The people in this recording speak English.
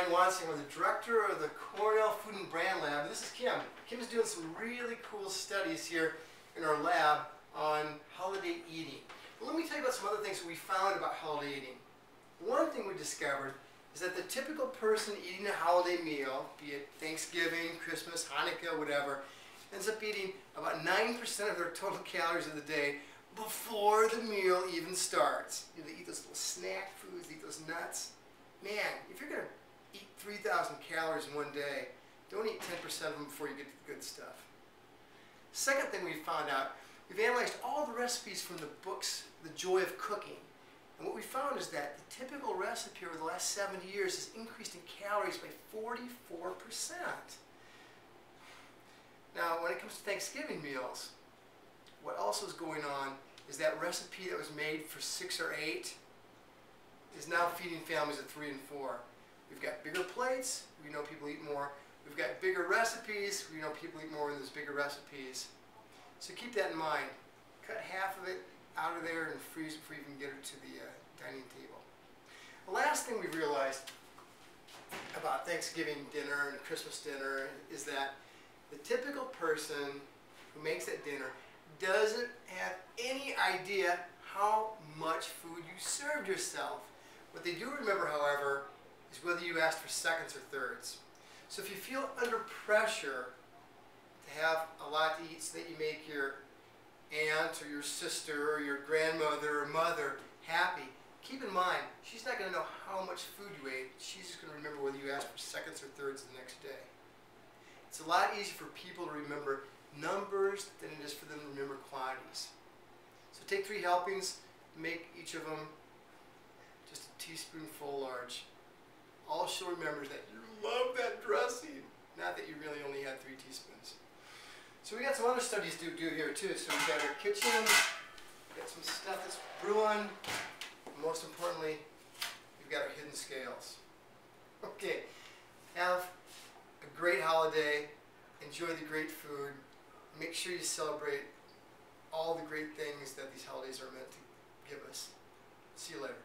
Brian Wansink. I'm the director of the Cornell Food and Brand Lab. This is Kim. Kim is doing some really cool studies here in our lab on holiday eating. But let me tell you about some other things we found about holiday eating. One thing we discovered is that the typical person eating a holiday meal, be it Thanksgiving, Christmas, Hanukkah, whatever, ends up eating about 9% of their total calories of the day before the meal even starts. You know, they eat those little snack foods, they eat those nuts. Man, if you're going to eat 3,000 calories in one day, don't eat 10% of them before you get to the good stuff. Second thing we found out, we've analyzed all the recipes from the books, The Joy of Cooking. And what we found is that the typical recipe over the last 70 years has increased in calories by 44%. Now, when it comes to Thanksgiving meals, what also is going on is that recipe that was made for 6 or 8 is now feeding families of 3 and 4. We've got bigger plates, we know people eat more. We've got bigger recipes, we know people eat more in those bigger recipes. So keep that in mind. Cut half of it out of there and freeze it before you can get it to the dining table. The last thing we've realized about Thanksgiving dinner and Christmas dinner is that the typical person who makes that dinner doesn't have any idea how much food you served yourself. What they do remember, however, is whether you asked for seconds or thirds. So if you feel under pressure to have a lot to eat so that you make your aunt or your sister or your grandmother or mother happy, keep in mind, she's not going to know how much food you ate. She's just going to remember whether you asked for seconds or thirds the next day. It's a lot easier for people to remember numbers than it is for them to remember quantities. So take 3 helpings, make each of them just a teaspoonful large. All she'll remember is that you love that dressing, not that you really only had 3 teaspoons. So we got some other studies to do here too. So we've got our kitchen, we've got some stuff that's brewing, and most importantly, we've got our hidden scales. Okay, have a great holiday, enjoy the great food, make sure you celebrate all the great things that these holidays are meant to give us. See you later.